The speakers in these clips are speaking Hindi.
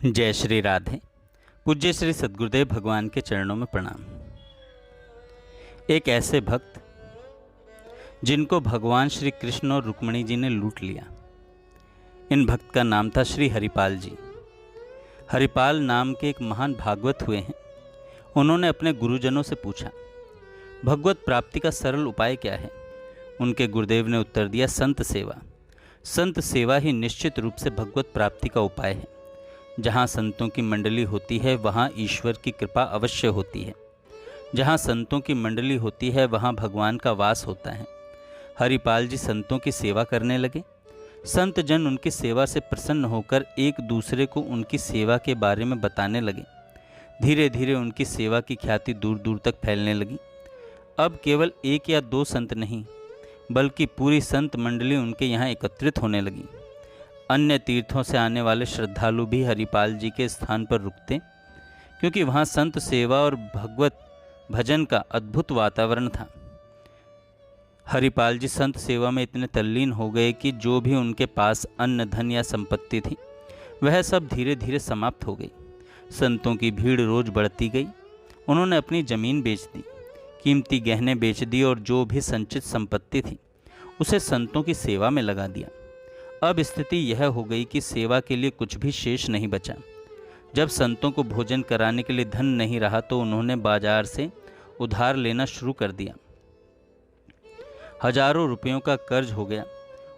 जय श्री राधे। पूज्य श्री सद्गुरुदेव भगवान के चरणों में प्रणाम। एक ऐसे भक्त जिनको भगवान श्री कृष्ण और रुक्मिणी जी ने लूट लिया। इन भक्त का नाम था श्री हरिपाल जी। हरिपाल नाम के एक महान भागवत हुए हैं। उन्होंने अपने गुरुजनों से पूछा, भगवत प्राप्ति का सरल उपाय क्या है। उनके गुरुदेव ने उत्तर दिया, संत सेवा। संत सेवा ही निश्चित रूप से भगवत प्राप्ति का उपाय है। जहाँ संतों की मंडली होती है वहाँ ईश्वर की कृपा अवश्य होती है। जहाँ संतों की मंडली होती है वहाँ भगवान का वास होता है। हरिपाल जी संतों की सेवा करने लगे। संत जन उनकी सेवा से प्रसन्न होकर एक दूसरे को उनकी सेवा के बारे में बताने लगे। धीरे धीरे उनकी सेवा की ख्याति दूर दूर तक फैलने लगी। अब केवल एक या दो संत नहीं, बल्कि पूरी संत मंडली उनके यहाँ एकत्रित होने लगी। अन्य तीर्थों से आने वाले श्रद्धालु भी हरिपाल जी के स्थान पर रुकते, क्योंकि वहाँ संत सेवा और भगवत भजन का अद्भुत वातावरण था। हरिपाल जी संत सेवा में इतने तल्लीन हो गए कि जो भी उनके पास अन्न धन या संपत्ति थी वह सब धीरे धीरे समाप्त हो गई। संतों की भीड़ रोज बढ़ती गई। उन्होंने अपनी ज़मीन बेच दी, कीमती गहने बेच दी और जो भी संचित संपत्ति थी उसे संतों की सेवा में लगा दिया। अब स्थिति यह हो गई कि सेवा के लिए कुछ भी शेष नहीं बचा। जब संतों को भोजन कराने के लिए धन नहीं रहा तो उन्होंने बाजार से उधार लेना शुरू कर दिया। हजारों रुपयों का कर्ज हो गया।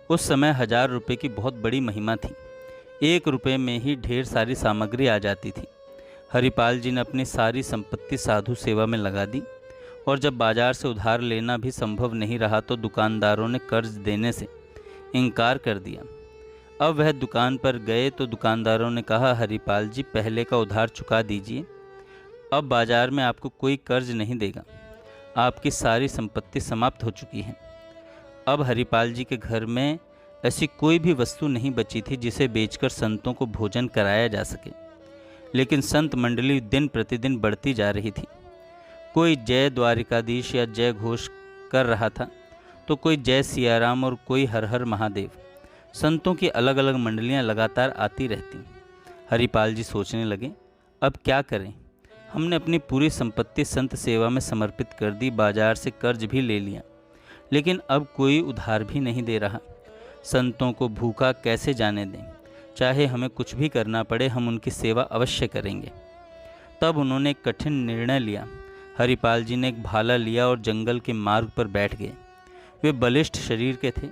उस समय 1000 रुपये की बहुत बड़ी महिमा थी। 1 रुपये में ही ढेर सारी सामग्री आ जाती थी। हरिपाल जी ने अपनी सारी संपत्ति साधु सेवा में लगा दी और जब बाजार से उधार लेना भी संभव नहीं रहा तो दुकानदारों ने कर्ज देने से इनकार कर दिया। अब वह दुकान पर गए तो दुकानदारों ने कहा, हरिपाल जी पहले का उधार चुका दीजिए, अब बाजार में आपको कोई कर्ज नहीं देगा। आपकी सारी संपत्ति समाप्त हो चुकी है। अब हरिपाल जी के घर में ऐसी कोई भी वस्तु नहीं बची थी जिसे बेचकर संतों को भोजन कराया जा सके। लेकिन संत मंडली दिन प्रतिदिन बढ़ती जा रही थी। कोई जय द्वारिकाधीश या जय घोष कर रहा था तो कोई जय सियाराम और कोई हर हर महादेव। संतों की अलग अलग मंडलियां लगातार आती रहती। हरिपाल जी सोचने लगे, अब क्या करें। हमने अपनी पूरी संपत्ति संत सेवा में समर्पित कर दी, बाजार से कर्ज भी ले लिया, लेकिन अब कोई उधार भी नहीं दे रहा। संतों को भूखा कैसे जाने दें। चाहे हमें कुछ भी करना पड़े हम उनकी सेवा अवश्य करेंगे। तब उन्होंने एक कठिन निर्णय लिया। हरिपाल जी ने एक भाला लिया और जंगल के मार्ग पर बैठ गए। वे बलिष्ठ शरीर के थे।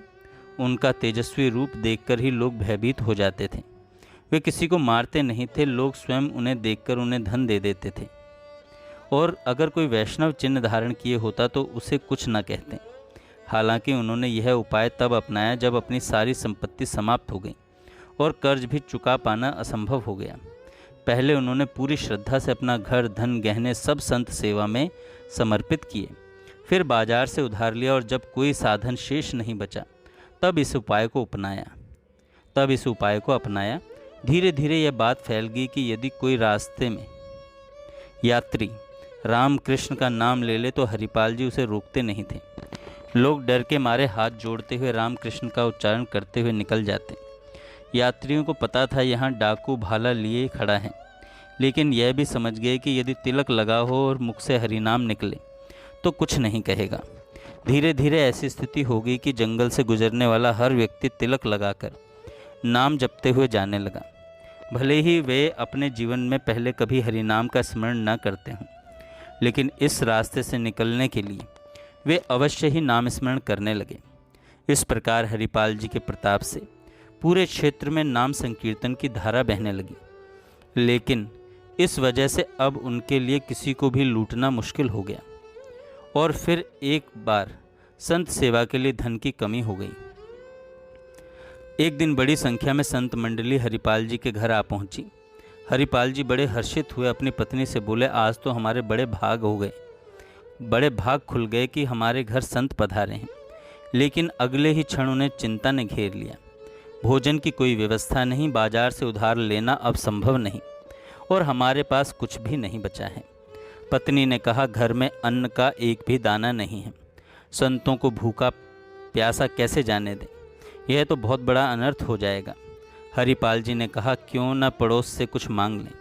उनका तेजस्वी रूप देखकर ही लोग भयभीत हो जाते थे। वे किसी को मारते नहीं थे, लोग स्वयं उन्हें देखकर उन्हें धन दे देते थे और अगर कोई वैष्णव चिन्ह धारण किए होता तो उसे कुछ न कहते। हालांकि उन्होंने यह उपाय तब अपनाया जब अपनी सारी संपत्ति समाप्त हो गई और कर्ज भी चुका पाना असंभव हो गया। पहले उन्होंने पूरी श्रद्धा से अपना घर धन गहने सब संत सेवा में समर्पित किए। फिर बाजार से उधार लिया और जब कोई साधन शेष नहीं बचा तब इस उपाय को अपनाया। धीरे धीरे यह बात फैल गई कि यदि कोई रास्ते में यात्री राम कृष्ण का नाम ले ले तो हरिपाल जी उसे रोकते नहीं थे। लोग डर के मारे हाथ जोड़ते हुए राम कृष्ण का उच्चारण करते हुए निकल जाते। यात्रियों को पता था यहाँ डाकू भाला लिए खड़ा है, लेकिन यह भी समझ गए कि यदि तिलक लगा हो और मुख से हरिनाम निकले तो कुछ नहीं कहेगा। धीरे धीरे ऐसी स्थिति हो गई कि जंगल से गुजरने वाला हर व्यक्ति तिलक लगाकर नाम जपते हुए जाने लगा। भले ही वे अपने जीवन में पहले कभी हरिनाम का स्मरण न करते हों, लेकिन इस रास्ते से निकलने के लिए वे अवश्य ही नाम स्मरण करने लगे। इस प्रकार हरिपाल जी के प्रताप से पूरे क्षेत्र में नाम संकीर्तन की धारा बहने लगी। लेकिन इस वजह से अब उनके लिए किसी को भी लूटना मुश्किल हो गया और फिर एक बार संत सेवा के लिए धन की कमी हो गई। एक दिन बड़ी संख्या में संत मंडली हरिपाल जी के घर आ पहुंची। हरिपाल जी बड़े हर्षित हुए। अपनी पत्नी से बोले, आज तो हमारे बड़े भाग खुल गए कि हमारे घर संत पधारे हैं। लेकिन अगले ही क्षण उन्हें चिंता ने घेर लिया। भोजन की कोई व्यवस्था नहीं, बाजार से उधार लेना अब संभव नहीं और हमारे पास कुछ भी नहीं बचा है। पत्नी ने कहा, घर में अन्न का एक भी दाना नहीं है। संतों को भूखा प्यासा कैसे जाने दें। यह तो बहुत बड़ा अनर्थ हो जाएगा। हरिपाल जी ने कहा, क्यों न पड़ोस से कुछ मांग लें।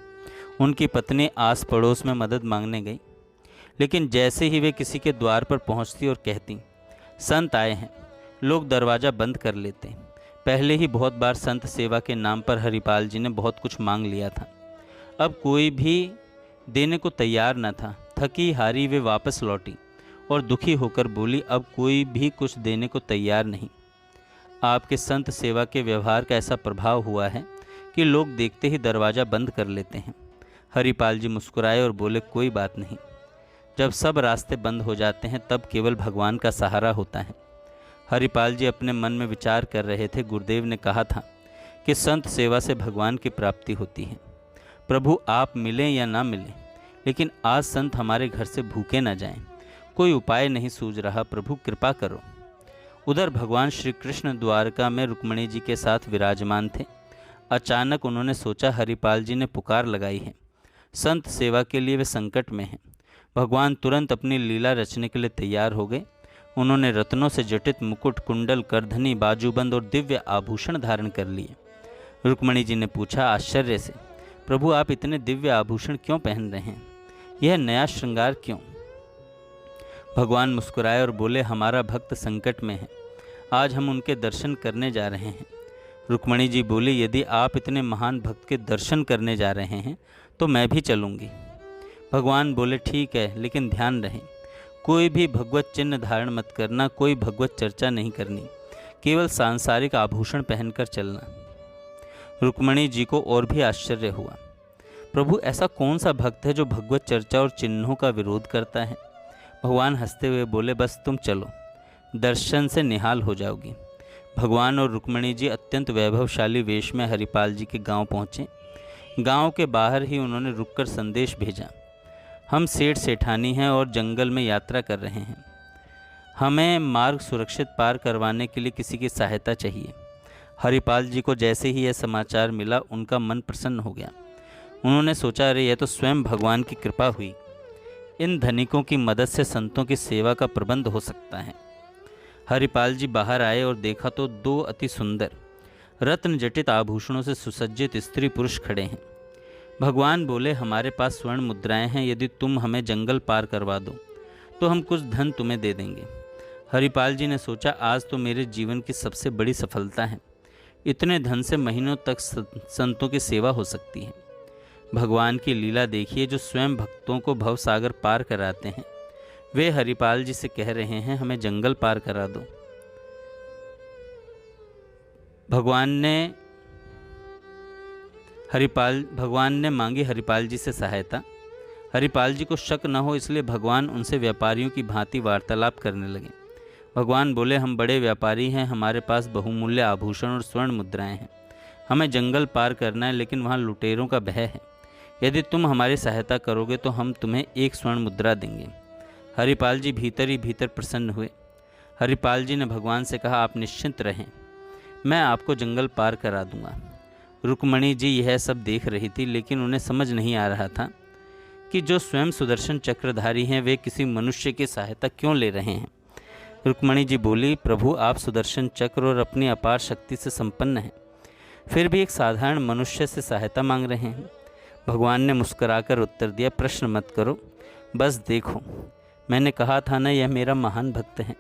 उनकी पत्नी आस पड़ोस में मदद मांगने गई, लेकिन जैसे ही वे किसी के द्वार पर पहुंचती और कहती, संत आए हैं, लोग दरवाज़ा बंद कर लेते। पहले ही बहुत बार संत सेवा के नाम पर हरिपाल जी ने बहुत कुछ मांग लिया था। अब कोई भी देने को तैयार न था। थकी हारी वे वापस लौटी और दुखी होकर बोली, अब कोई भी कुछ देने को तैयार नहीं। आपके संत सेवा के व्यवहार का ऐसा प्रभाव हुआ है कि लोग देखते ही दरवाज़ा बंद कर लेते हैं। हरिपाल जी मुस्कुराए और बोले, कोई बात नहीं। जब सब रास्ते बंद हो जाते हैं तब केवल भगवान का सहारा होता है। हरिपाल जी अपने मन में विचार कर रहे थे। गुरुदेव ने कहा था कि संत सेवा से भगवान की प्राप्ति होती है। प्रभु आप मिलें या ना मिलें, लेकिन आज संत हमारे घर से भूखे ना जाएं। कोई उपाय नहीं सूझ रहा, प्रभु कृपा करो। उधर भगवान श्री कृष्ण द्वारका में रुक्मिणी जी के साथ विराजमान थे। अचानक उन्होंने सोचा, हरिपाल जी ने पुकार लगाई है, संत सेवा के लिए वे संकट में हैं। भगवान तुरंत अपनी लीला रचने के लिए तैयार हो गए। उन्होंने रत्नों से जटित मुकुट, कुंडल, करधनी, बाजूबंद और दिव्य आभूषण धारण कर लिए। रुक्मिणी जी ने पूछा आश्चर्य से, प्रभु आप इतने दिव्य आभूषण क्यों पहन रहे हैं? यह नया श्रृंगार क्यों? भगवान मुस्कुराए और बोले, हमारा भक्त संकट में है, आज हम उनके दर्शन करने जा रहे हैं। रुक्मिणी जी बोली, यदि आप इतने महान भक्त के दर्शन करने जा रहे हैं तो मैं भी चलूँगी। भगवान बोले, ठीक है, लेकिन ध्यान रहे, कोई भी भगवत चिन्ह धारण मत करना, कोई भगवत चर्चा नहीं करनी, केवल सांसारिक आभूषण पहनकर चलना। रुक्मिणी जी को और भी आश्चर्य हुआ, प्रभु ऐसा कौन सा भक्त है जो भगवत चर्चा और चिन्हों का विरोध करता है? भगवान हंसते हुए बोले, बस तुम चलो, दर्शन से निहाल हो जाओगी। भगवान और रुक्मिणी जी अत्यंत वैभवशाली वेश में हरिपाल जी के गांव पहुँचे। गांव के बाहर ही उन्होंने रुककर संदेश भेजा, हम सेठ सेठानी हैं और जंगल में यात्रा कर रहे हैं। हमें मार्ग सुरक्षित पार करवाने के लिए किसी की सहायता चाहिए। हरिपाल जी को जैसे ही यह समाचार मिला उनका मन प्रसन्न हो गया। उन्होंने सोचा, अरे यह तो स्वयं भगवान की कृपा हुई। इन धनिकों की मदद से संतों की सेवा का प्रबंध हो सकता है। हरिपाल जी बाहर आए और देखा तो दो अति सुंदर रत्न जटित आभूषणों से सुसज्जित स्त्री पुरुष खड़े हैं। भगवान बोले, हमारे पास स्वर्ण मुद्राएं हैं, यदि तुम हमें जंगल पार करवा दो तो हम कुछ धन तुम्हें दे देंगे। हरिपाल जी ने सोचा, आज तो मेरे जीवन की सबसे बड़ी सफलता है। इतने धन से महीनों तक संतों की सेवा हो सकती है। भगवान की लीला देखिए, जो स्वयं भक्तों को भवसागर पार कराते हैं। वे हरिपाल जी से कह रहे हैं, हमें जंगल पार करा दो। भगवान ने मांगी हरिपाल जी से सहायता। हरिपाल जी को शक न हो इसलिए भगवान उनसे व्यापारियों की भांति वार्तालाप करने लगे। भगवान बोले, हम बड़े व्यापारी हैं, हमारे पास बहुमूल्य आभूषण और स्वर्ण मुद्राएं हैं। हमें जंगल पार करना है, लेकिन वहाँ लुटेरों का भय है। यदि तुम हमारी सहायता करोगे तो हम तुम्हें 1 स्वर्ण मुद्रा देंगे। हरिपाल जी भीतर ही भीतर प्रसन्न हुए। हरिपाल जी ने भगवान से कहा, आप निश्चिंत रहें, मैं आपको जंगल पार करा दूंगा। रुक्मिणी जी यह सब देख रही थी, लेकिन उन्हें समझ नहीं आ रहा था कि जो स्वयं सुदर्शन चक्रधारी हैं वे किसी मनुष्य की सहायता क्यों ले रहे हैं। रुक्मिणी जी बोली, प्रभु आप सुदर्शन चक्र और अपनी अपार शक्ति से संपन्न हैं, फिर भी एक साधारण मनुष्य से सहायता मांग रहे हैं। भगवान ने मुस्कुराकर उत्तर दिया, प्रश्न मत करो, बस देखो, मैंने कहा था ना, यह मेरा महान भक्त है।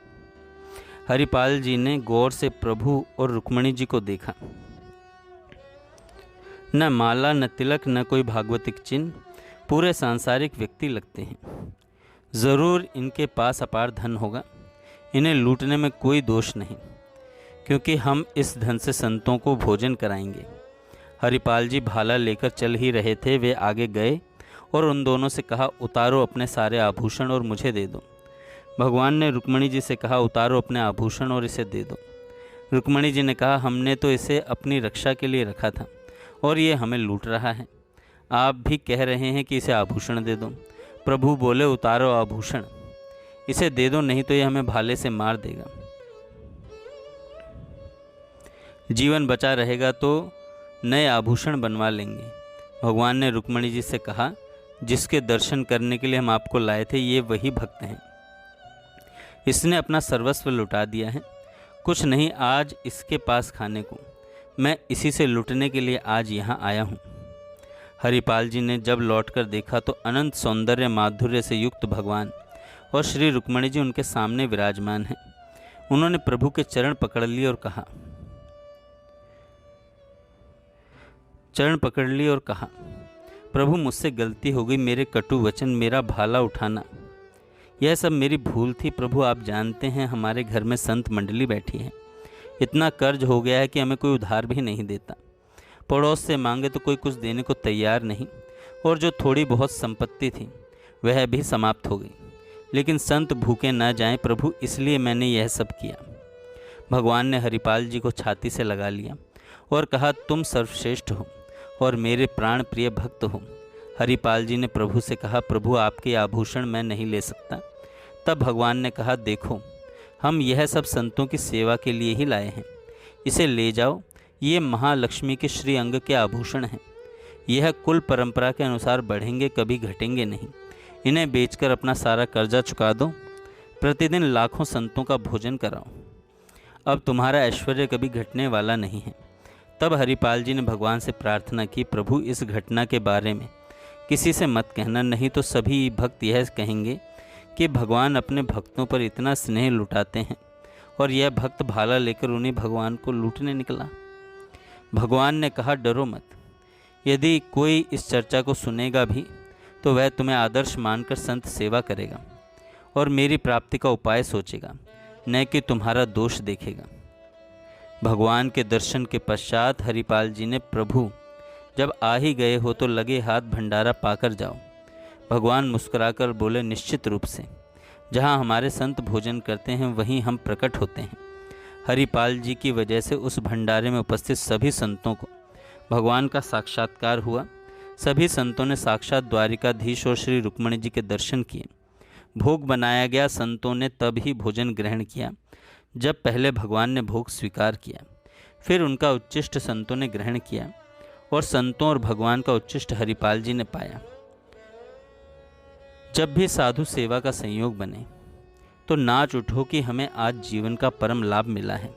हरिपाल जी ने गौर से प्रभु और रुक्मिणी जी को देखा। न माला, न तिलक, न कोई भागवतिक चिन्ह, पूरे सांसारिक व्यक्ति लगते हैं। ज़रूर इनके पास अपार धन होगा, इन्हें लूटने में कोई दोष नहीं, क्योंकि हम इस धन से संतों को भोजन कराएंगे। हरिपाल जी भाला लेकर चल ही रहे थे, वे आगे गए और उन दोनों से कहा, उतारो अपने सारे आभूषण और मुझे दे दो। भगवान ने रुक्मिणी जी से कहा, उतारो अपने आभूषण और इसे दे दो। रुक्मिणी जी ने कहा, हमने तो इसे अपनी रक्षा के लिए रखा था और ये हमें लूट रहा है। आप भी कह रहे हैं कि इसे आभूषण दे दो। प्रभु बोले, उतारो आभूषण, इसे दे दो, नहीं तो ये हमें भाले से मार देगा। जीवन बचा रहेगा तो नए आभूषण बनवा लेंगे। भगवान ने रुक्मिणी जी से कहा, जिसके दर्शन करने के लिए हम आपको लाए थे, ये वही भक्त हैं। इसने अपना सर्वस्व लुटा दिया है, कुछ नहीं आज इसके पास खाने को। मैं इसी से लुटने के लिए आज यहाँ आया हूँ। हरिपाल जी ने जब लौटकर देखा तो अनंत सौंदर्य माधुर्य से युक्त भगवान और श्री रुक्मणी जी उनके सामने विराजमान हैं। उन्होंने प्रभु के चरण पकड़ लिए और कहा, प्रभु मुझसे गलती हो गई, मेरे कटु वचन, मेरा भाला उठाना, यह सब मेरी भूल थी। प्रभु आप जानते हैं हमारे घर में संत मंडली बैठी है, इतना कर्ज हो गया है कि हमें कोई उधार भी नहीं देता। पड़ोस से मांगे तो कोई कुछ देने को तैयार नहीं, और जो थोड़ी बहुत संपत्ति थी वह भी समाप्त हो गई। लेकिन संत भूखे न जाएं प्रभु, इसलिए मैंने यह सब किया। भगवान ने हरिपाल जी को छाती से लगा लिया और कहा, तुम सर्वश्रेष्ठ हो और मेरे प्राण प्रिय भक्त हो। हरिपाल जी ने प्रभु से कहा, प्रभु आपके आभूषण मैं नहीं ले सकता। तब भगवान ने कहा, देखो हम यह सब संतों की सेवा के लिए ही लाए हैं, इसे ले जाओ, ये महालक्ष्मी के श्री अंग के आभूषण हैं। यह कुल परंपरा के अनुसार बढ़ेंगे, कभी घटेंगे नहीं। इन्हें बेचकर अपना सारा कर्जा चुका दो, प्रतिदिन लाखों संतों का भोजन कराओ, अब तुम्हारा ऐश्वर्य कभी घटने वाला नहीं है। तब हरिपाल जी ने भगवान से प्रार्थना की, प्रभु इस घटना के बारे में किसी से मत कहना, नहीं तो सभी भक्त यह कहेंगे कि भगवान अपने भक्तों पर इतना स्नेह लुटाते हैं और यह भक्त भाला लेकर उन्हीं भगवान को लूटने निकला। भगवान ने कहा, डरो मत, यदि कोई इस चर्चा को सुनेगा भी तो वह तुम्हें आदर्श मानकर संत सेवा करेगा और मेरी प्राप्ति का उपाय सोचेगा, न कि तुम्हारा दोष देखेगा। भगवान के दर्शन के पश्चात हरिपाल जी ने, प्रभु जब आ ही गए हो तो लगे हाथ भंडारा पाकर जाओ। भगवान मुस्कुराकर बोले, निश्चित रूप से, जहाँ हमारे संत भोजन करते हैं वहीं हम प्रकट होते हैं। हरिपाल जी की वजह से उस भंडारे में उपस्थित सभी संतों को भगवान का साक्षात्कार हुआ। सभी संतों ने साक्षात द्वारिकाधीश और श्री रुक्मणी जी के दर्शन किए। भोग बनाया गया, संतों ने तब ही भोजन ग्रहण किया जब पहले भगवान ने भोग स्वीकार किया, फिर उनका उच्चिष्ट संतों ने ग्रहण किया और संतों और भगवान का उच्चिष्ट हरिपाल जी ने पाया। जब भी साधु सेवा का संयोग बने तो नाच उठो कि हमें आज जीवन का परम लाभ मिला है।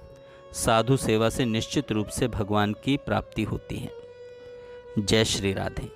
साधु सेवा से निश्चित रूप से भगवान की प्राप्ति होती है। जय श्री राधे।